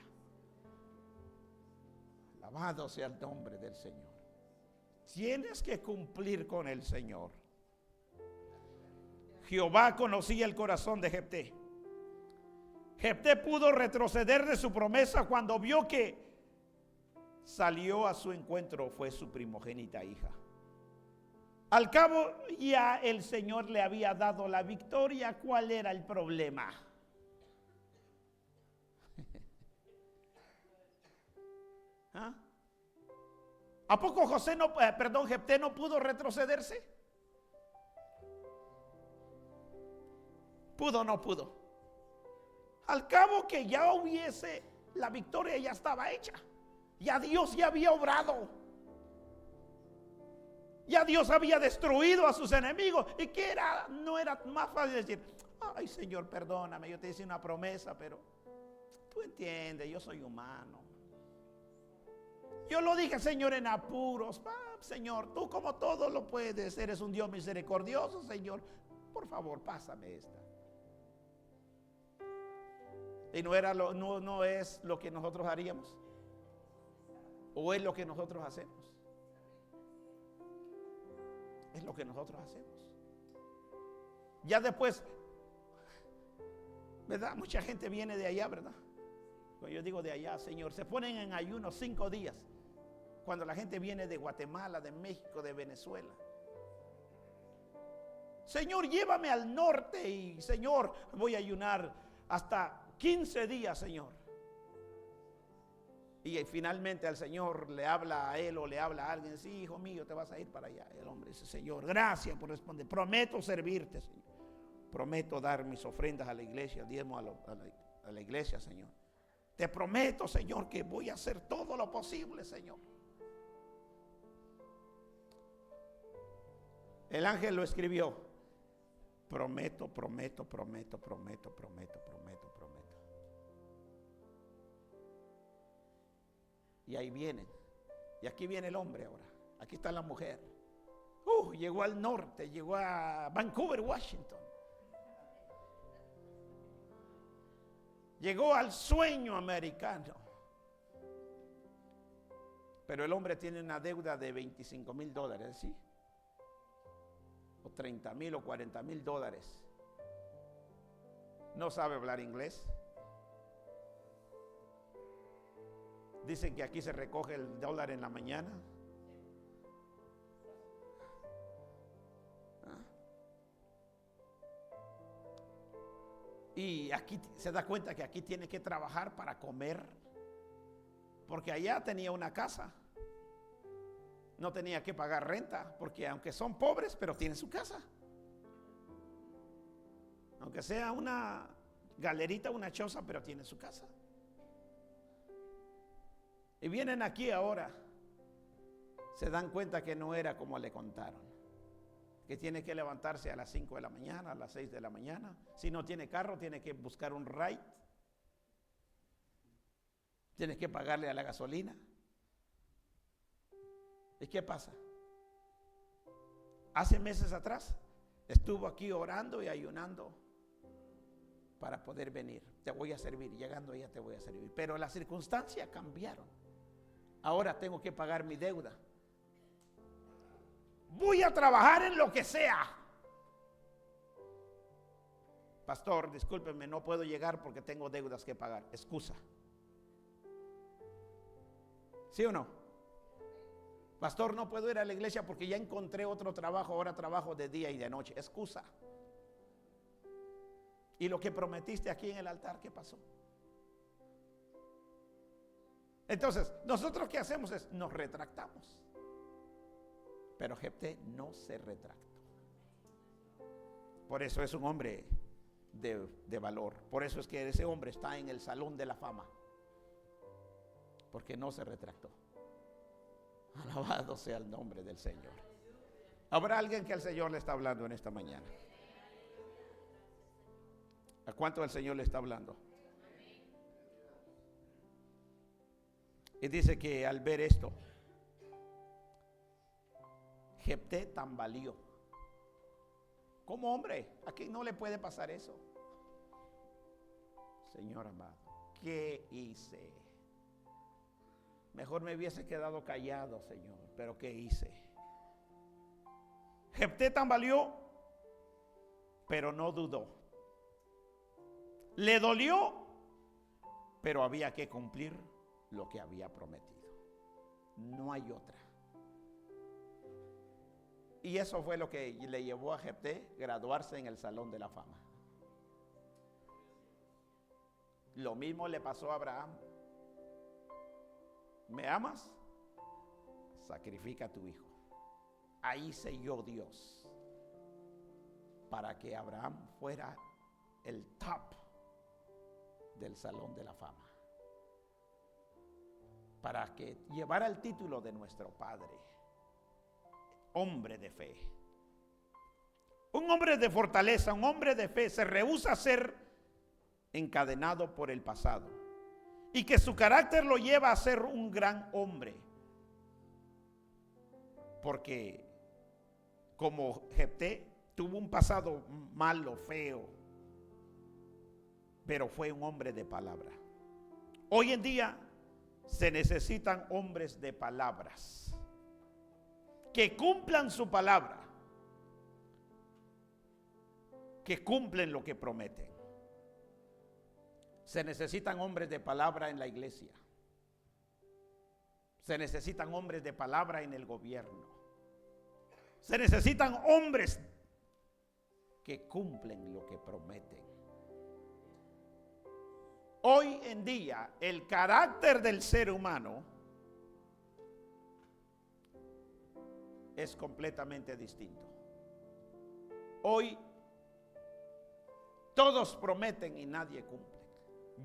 Alabado sea el nombre del Señor. Tienes que cumplir con el Señor. Jehová conocía el corazón de Jefté. Jefté pudo retroceder de su promesa cuando vio que salió a su encuentro fue su primogénita hija. Al cabo ya el Señor le había dado la victoria. ¿Cuál era el problema? ¿Ah? ¿A poco Jefté no pudo retrocederse? ¿Pudo o no pudo? Al cabo que ya hubiese, la victoria ya estaba hecha. Ya Dios ya había obrado. Ya Dios había destruido a sus enemigos. ¿Y qué era? No era más fácil decir: ay Señor, perdóname, yo te hice una promesa, pero tú entiendes, yo soy humano. Yo lo dije, Señor, en apuros. Señor, tú como todo lo puedes, eres un Dios misericordioso, Señor. Por favor, pásame esta. Y no es lo que nosotros haríamos. ¿O es lo que nosotros hacemos? Es lo que nosotros hacemos. Ya después, ¿verdad? Mucha gente viene de allá, ¿verdad? Cuando yo digo de allá, Señor, se ponen en ayuno 5 días. Cuando la gente viene de Guatemala, de México, de Venezuela. Señor, llévame al norte y, Señor, voy a ayunar hasta 15 días, Señor. Y finalmente al Señor le habla a él o le habla a alguien, sí, hijo mío, te vas a ir para allá. El hombre dice, Señor, gracias por responder. Prometo servirte, Señor. Prometo dar mis ofrendas a la iglesia, diezmo a la iglesia, Señor. Te prometo, Señor, que voy a hacer todo lo posible, Señor. El ángel lo escribió. Prometo, prometo, prometo, prometo, prometo, prometo, prometo. Y ahí vienen. Y aquí viene el hombre ahora. Aquí está la mujer. Llegó al norte, llegó a Vancouver, Washington. Llegó al sueño americano. Pero el hombre tiene una deuda de $25,000, ¿sí? O 30,000 o 40,000 dólares. No sabe hablar inglés. Dicen que aquí se recoge el dólar en la mañana. Y aquí se da cuenta que aquí tiene que trabajar para comer. Porque allá tenía una casa. No tenía que pagar renta. Porque aunque son pobres, pero tienen su casa. Aunque sea una galerita, una choza, pero tiene su casa. Y vienen aquí ahora. Se dan cuenta que no era como le contaron. Que tiene que levantarse a las 5 de la mañana, a las 6 de la mañana. Si no tiene carro, tiene que buscar un ride. Tiene que pagarle a la gasolina. ¿Y qué pasa? Hace meses atrás estuvo aquí orando y ayunando para poder venir. Te voy a servir, llegando allá te voy a servir. Pero las circunstancias cambiaron. Ahora tengo que pagar mi deuda. Voy a trabajar en lo que sea. Pastor, discúlpeme, no puedo llegar porque tengo deudas que pagar. Excusa. ¿Sí o no? Pastor, no puedo ir a la iglesia porque ya encontré otro trabajo, ahora trabajo de día y de noche. Excusa. ¿Y lo que prometiste aquí en el altar, qué pasó? Entonces, nosotros ¿qué hacemos? Nos retractamos. Pero Jefté no se retractó. Por eso es un hombre de valor. Por eso es que ese hombre está en el salón de la fama. Porque no se retractó. Alabado sea el nombre del Señor. ¿Habrá alguien que el Señor le está hablando en esta mañana? ¿A cuánto el Señor le está hablando? Y dice que al ver esto, Jefté tambaleó. Como hombre, ¿a quién no le puede pasar eso? Señor amado, ¿qué hice? Mejor me hubiese quedado callado, Señor, pero ¿qué hice? Jefté tambaleó, pero no dudó. Le dolió, pero había que cumplir lo que había prometido. No hay otra. Y eso fue lo que le llevó a Jefté graduarse en el Salón de la Fama. Lo mismo le pasó a Abraham. ¿Me amas? Sacrifica a tu hijo. Ahí selló Dios para que Abraham fuera el top del Salón de la Fama. Para que llevara el título de nuestro Padre. Hombre de fe. Un hombre de fortaleza, un hombre de fe se rehúsa a ser encadenado por el pasado. Y que su carácter lo lleva a ser un gran hombre. Porque como Jefté tuvo un pasado malo, feo, pero fue un hombre de palabra. Hoy en día se necesitan hombres de palabras que cumplan su palabra, que cumplen lo que prometen. Se necesitan hombres de palabra en la iglesia. Se necesitan hombres de palabra en el gobierno. Se necesitan hombres que cumplen lo que prometen. Hoy en día, el carácter del ser humano es completamente distinto. Hoy todos prometen y nadie cumple.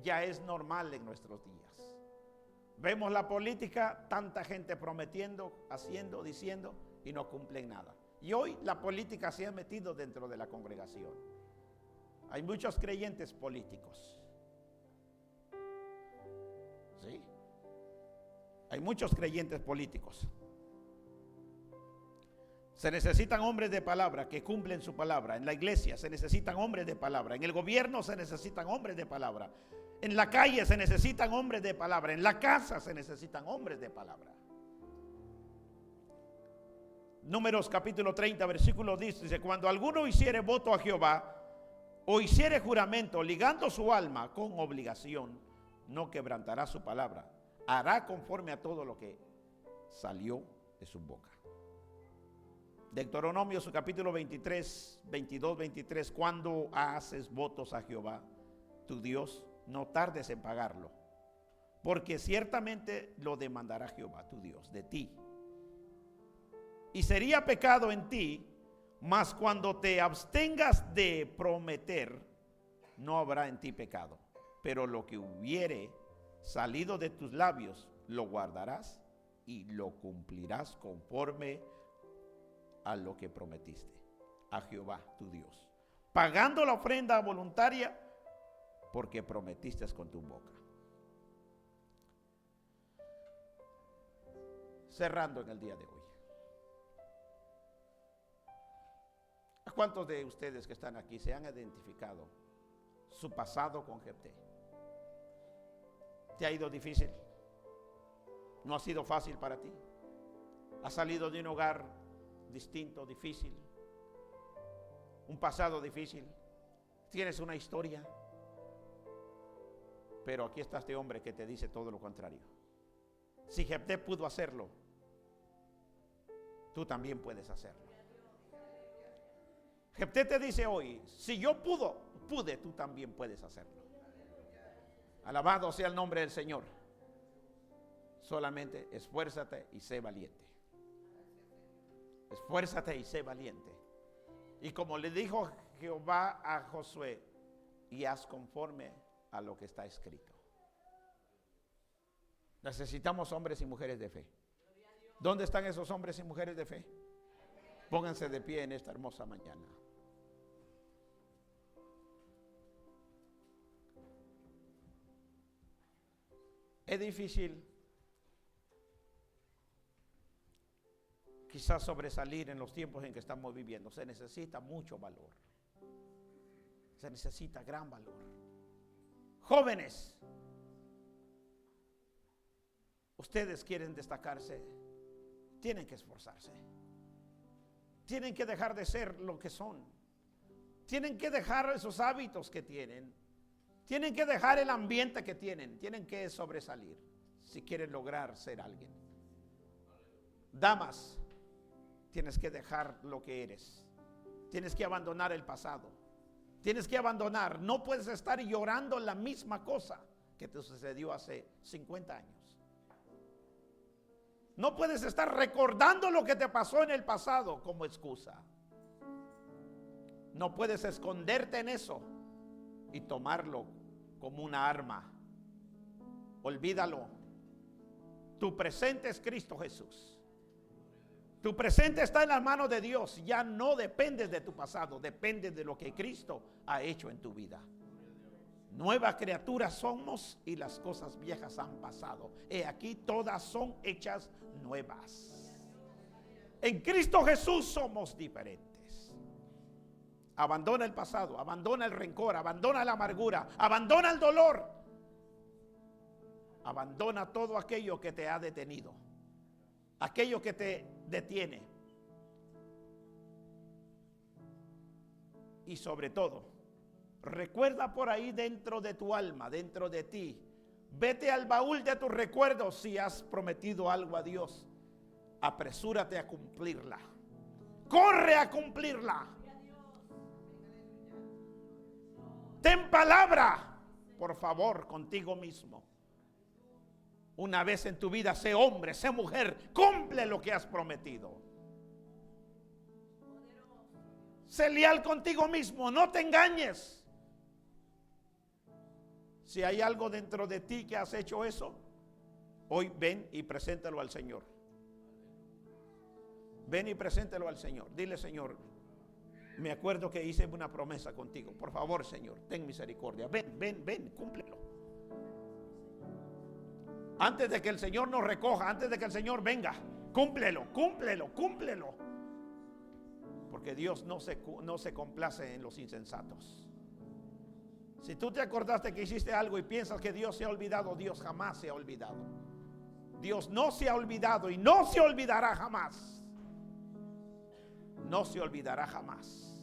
Ya es normal en nuestros días. Vemos la política, tanta gente prometiendo, haciendo, diciendo y no cumplen nada. Y hoy la política se ha metido dentro de la congregación. Hay muchos creyentes políticos. ¿Sí? Hay muchos creyentes políticos. Se necesitan hombres de palabra que cumplen su palabra. En la iglesia se necesitan hombres de palabra. En el gobierno se necesitan hombres de palabra. En la calle se necesitan hombres de palabra. En la casa se necesitan hombres de palabra. Números capítulo 30, versículo 10 dice: cuando alguno hiciere voto a Jehová o hiciere juramento ligando su alma con obligación, no quebrantará su palabra. Hará conforme a todo lo que salió de su boca. Deuteronomio, su capítulo 23, 22, 23. Cuando haces votos a Jehová, tu Dios, no tardes en pagarlo, porque ciertamente lo demandará Jehová, tu Dios, de ti. Y sería pecado en ti, mas cuando te abstengas de prometer, no habrá en ti pecado. Pero lo que hubiere salido de tus labios, lo guardarás y lo cumplirás conforme a lo que prometiste a Jehová tu Dios, pagando la ofrenda voluntaria, porque prometiste con tu boca. Cerrando en el día de hoy, ¿a cuántos de ustedes que están aquí se han identificado su pasado con Jefté? ¿Te ha ido difícil? ¿No ha sido fácil para ti? ¿Has salido de un hogar distinto, difícil? ¿Un pasado difícil? ¿Tienes una historia? Pero aquí está este hombre que te dice todo lo contrario. Si Jefté pudo hacerlo, tú también puedes hacerlo. Jefté te dice hoy: si yo pude, tú también puedes hacerlo. Alabado sea el nombre del Señor. Solamente esfuérzate y sé valiente. Esfuérzate y sé valiente. Y como le dijo Jehová a Josué: y haz conforme a lo que está escrito. Necesitamos hombres y mujeres de fe. ¿Dónde están esos hombres y mujeres de fe? Pónganse de pie en esta hermosa mañana. Es difícil quizás sobresalir en los tiempos en que estamos viviendo. Se necesita mucho valor. Se necesita gran valor. Jóvenes, ustedes quieren destacarse, tienen que esforzarse. Tienen que dejar de ser lo que son. Tienen que dejar esos hábitos que tienen. Tienen que dejar el ambiente que tienen. Tienen que sobresalir si quieren lograr ser alguien. Damas, tienes que dejar lo que eres. Tienes que abandonar el pasado. Tienes que abandonar. No puedes estar llorando la misma cosa que te sucedió hace 50 años. No puedes estar recordando lo que te pasó en el pasado como excusa. No puedes esconderte en eso y tomarlo como una arma. Olvídalo. Tu presente es Cristo Jesús. Tu presente está en las manos de Dios. Ya no dependes de tu pasado, dependes de lo que Cristo ha hecho en tu vida. Nuevas criaturas somos y las cosas viejas han pasado. He aquí, todas son hechas nuevas. En Cristo Jesús somos diferentes. Abandona el pasado, abandona el rencor, abandona la amargura, abandona el dolor. Abandona todo aquello que te ha detenido, aquello que te detiene. Y sobre todo, recuerda por ahí dentro de tu alma, dentro de ti. Vete al baúl de tus recuerdos. Si has prometido algo a Dios, apresúrate a cumplirla. Corre a cumplirla. Ten palabra, por favor, contigo mismo. Una vez en tu vida, sé hombre, sé mujer, cumple lo que has prometido. Sé leal contigo mismo, no te engañes. Si hay algo dentro de ti que has hecho eso, hoy ven y preséntalo al Señor. Ven y preséntalo al Señor. Dile: Señor, me acuerdo que hice una promesa contigo. Por favor, Señor, ten misericordia. Ven, cúmplelo. Antes de que el Señor nos recoja, antes de que el Señor venga, cúmplelo. Porque Dios no se complace en los insensatos. Si tú te acordaste que hiciste algo y piensas que Dios se ha olvidado, Dios jamás se ha olvidado. Dios no se ha olvidado y no se olvidará jamás. No se olvidará jamás.